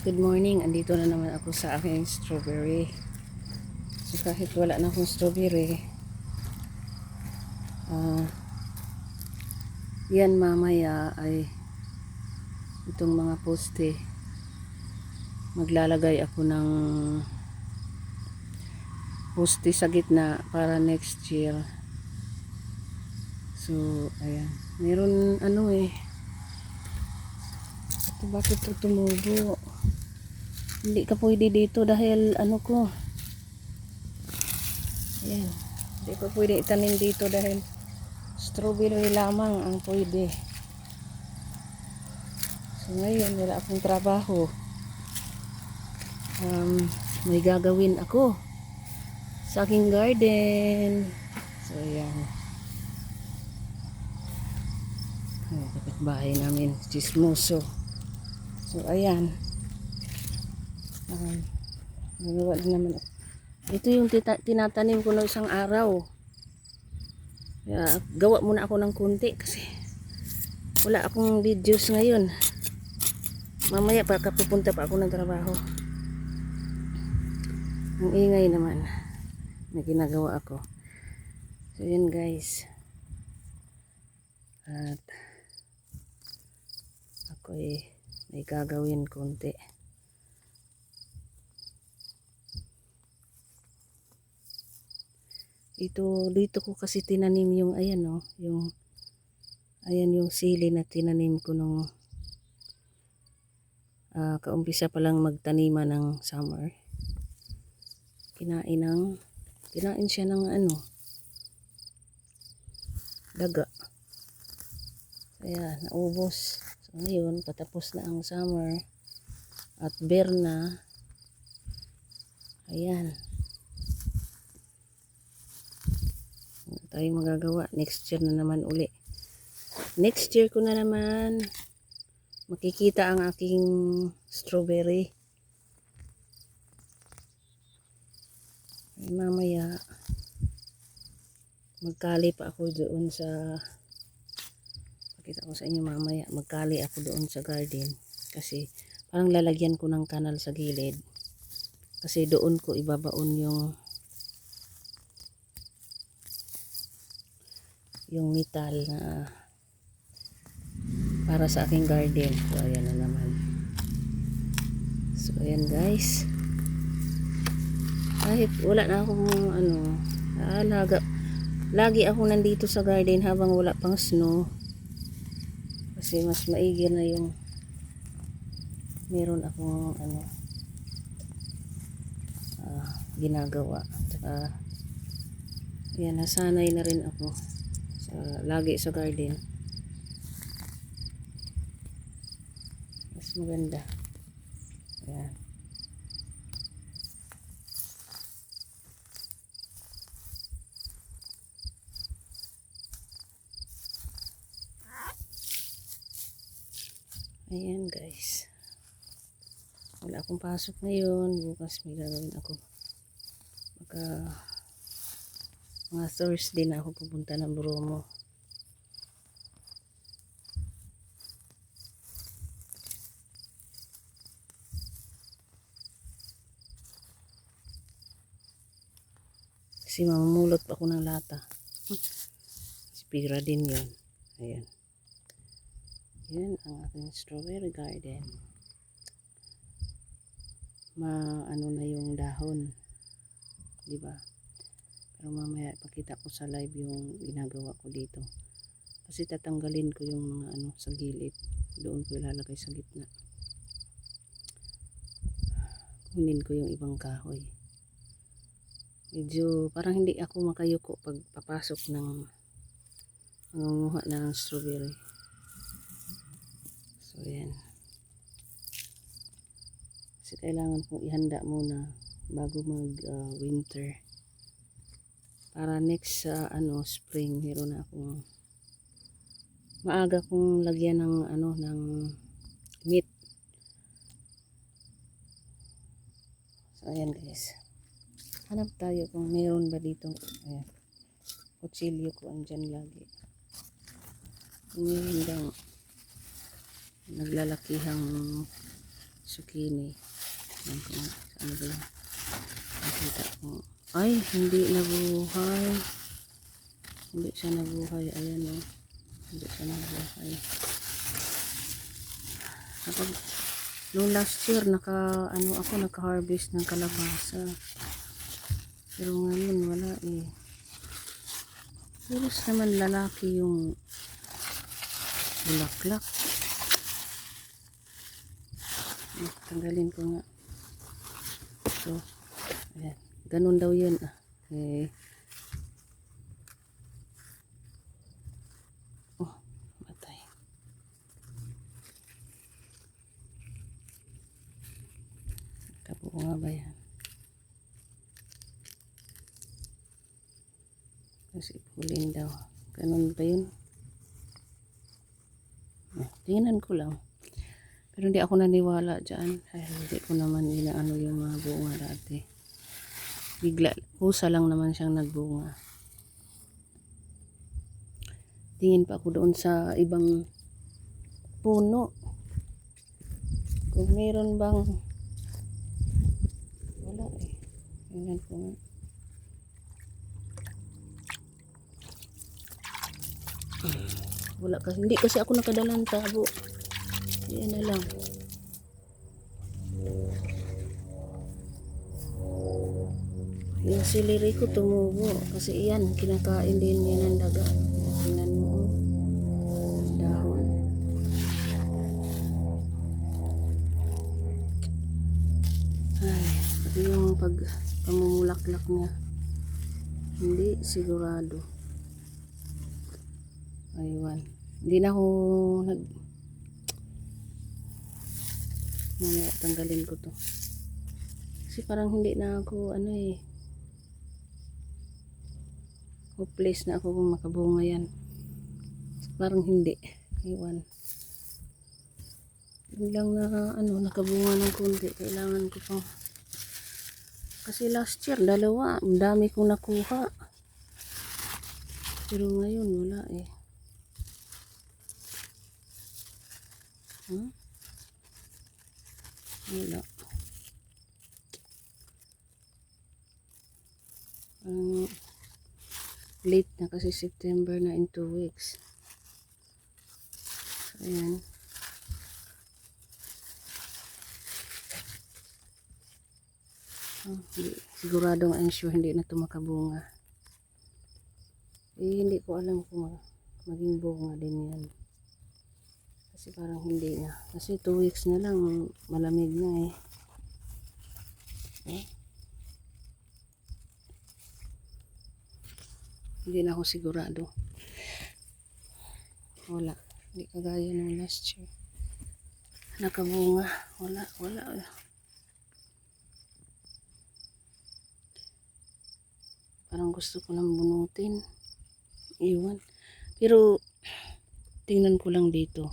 Good morning, andito na naman ako sa aking strawberry. So kahit wala na akong strawberry, yan mamaya ay itong mga poste, maglalagay ako ng poste sa gitna para next year. So ayan, meron ito, bakit ito tumubo? Hindi ka pwede dito dahil ko, ayan, hindi ko pwede itanim dito dahil strawberry lamang ang pwede. So ngayon wala akong trabaho, may gagawin ako sa aking garden. So ayan, kapitbahay namin chismoso. So ayan, nagawa na naman ako. Ito yung tinatanim ko na isang araw. Gawa muna ako ng kunti kasi wala akong videos ngayon. Mamaya pa pupunta pa ako ng trabaho. Ang ingay naman na ginagawa ako. So yun guys, at ako may gagawin kunti. Dito ko kasi tinanim yung yung sili na tinanim ko nung kaumpisa pa lang magtanima ng summer. Kinain siya ng daga. Kaya naubos. So ngayon patapos na ang summer at bare na. Ayan, tayo magagawa. Next year na naman uli. Next year ko na naman makikita ang aking strawberry. Mamaya magkali pa ako doon sa, pakita ko sa inyo mamaya, magkali ako doon sa garden kasi parang lalagyan ko ng kanal sa gilid kasi doon ko ibabaon yung metal na para sa aking garden. So ayan na naman. So ayan guys, kahit wala na akong lagi ako nandito sa garden habang wala pang snow kasi mas maigi na yung meron akong ginagawa. Tsaka yan, nasanay na rin ako lagi sa garden. Mas maganda. Ayan. Ayan guys, wala akong pasok ngayon. Bukas may gagawin ako. Mga Thursday na ako pupunta ng Bromo. Kasi mamumulot pa ako ng lata. Spira din yun. Ayan. Yan ang aking strawberry garden. Na yung dahon, diba? Pero mamaya pakita ko sa live yung ginagawa ko dito. Kasi tatanggalin ko yung mga sa gilid. Doon ko ilalagay sa gitna. Kunin ko yung ibang kahoy. Medyo parang hindi ako makayuko pag papasok ng mangunguha ng strawberry. So yan. Kasi kailangan kong ihanda muna bago mag winter. Para next spring meron na akong maaga kong lagyan ng meat. So ayan guys. Hanap tayo kung meron ba dito. Ayan. Kutsilyo ko andyan lagi. Hindi naglalakihang zucchini. Yan ko nga. Ano ba yun? Nakita ko. Ay, hindi nabuhay. Hindi siya nabuhay. Ayan o. Hindi siya nabuhay. Kapag noong last year, naka-harvest ng kalabasa. Pero ngayon, wala eh. Pero naman lalaki yung bulaklak. Tanggalin ko nga. So, ayan. Ganun daw yun. Okay. Oh, matay. Kabuo nga ba yan? Kasi pulin daw. Ganun ba yun? Tingnan ko lang. Pero hindi ako naniwala dyan. Ay, hindi ko naman inaano yung mga bunga dati. Bigla, kusa lang naman siyang nagbunga. Tingin pa ako doon sa ibang puno. Kung meron bang... Wala eh. Tingnan ko nga. Wala kasi. Hindi kasi ako nakadalang tabo. Yan na lang. Yung celery ko tumubo. Kasi yan, kinakain din yan ng daga. Tingnan mo. Dahon. Ay, pati yung pamumulaklak niya. Hindi sigurado. Aywan. Hindi na ako mamaya tanggalin ko to. Kasi parang hindi na ako hopeless na ako kung makabunga yan. Parang hindi. Aywan. Yun lang na nakabunga ng konti. Kailangan ko pang kasi last year dalawa. Ang dami kong nakuha. Pero ngayon wala eh. Wala. Late na kasi September na in 2 weeks. So, ayan. Siguradong I'm sure hindi na ito makabunga. Eh, hindi ko alam kung maging bunga din yan. Kasi parang hindi na. Kasi 2 weeks na lang, malamig na eh. Hindi na ako sigurado. Wala. Hindi kagaya ng last year. Nakabunga. Wala. Parang gusto ko lang bunutin. Iwan. Pero, tingnan ko lang dito.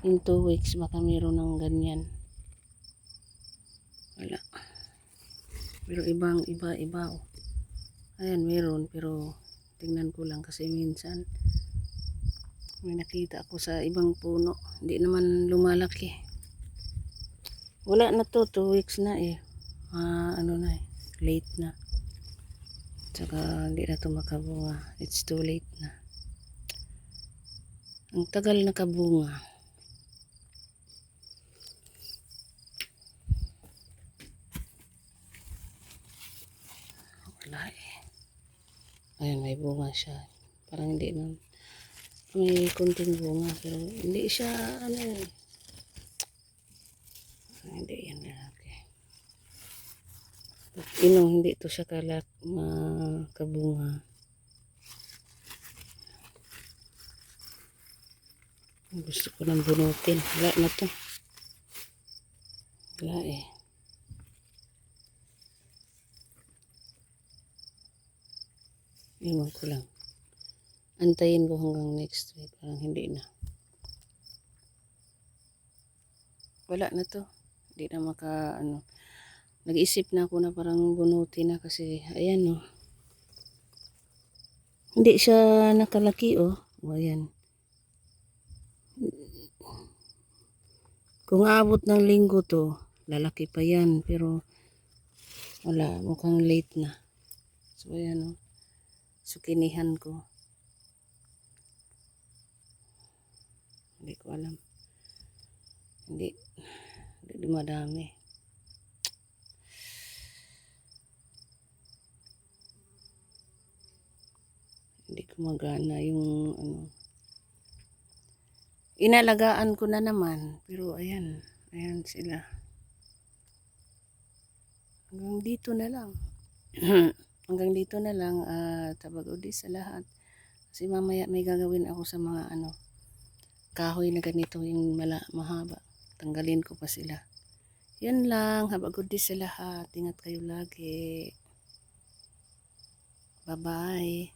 In 2 weeks, baka meron ng ganyan. Wala. Pero iba. Oh. Ayan, meron. Pero, tingnan ko lang kasi minsan may nakita ako sa ibang puno. Hindi naman lumalaki. Wala na to. 2 weeks na eh. Late na. Tsaka hindi na to makabunga. It's too late na. Ang tagal nakabunga. Wala eh. Ayan, may bunga siya. Parang hindi na. May kunting bunga. Pero hindi siya, hindi yan lalaki. Hindi to siya kabunga. Gusto ko nang bunutin. Wala na to. Wala eh. Iwan ko lang. Antayin ko hanggang next week. Parang hindi na. Wala na to. Hindi na nag-isip na ako na parang bunutin na kasi ayan oh. Hindi siya nakalaki oh. O ayan. Kung aabot ng linggo to, lalaki pa yan. Pero wala, mukhang late na. So ayan o. Sukinihan ko. Hindi ko alam. Hindi dumadami. Hindi gumagana yung ano. Inalagaan ko na naman. Pero ayan. Ayan sila. Hanggang dito na lang. Hanggang dito na lang. Tabag-udi sa lahat. Kasi mamaya may gagawin ako sa mga ano. Kahoy na ganito yung mahaba. Tanggalin ko pa sila. Yan lang. Habag-udi sa lahat. Ingat kayo lagi. Bye-bye.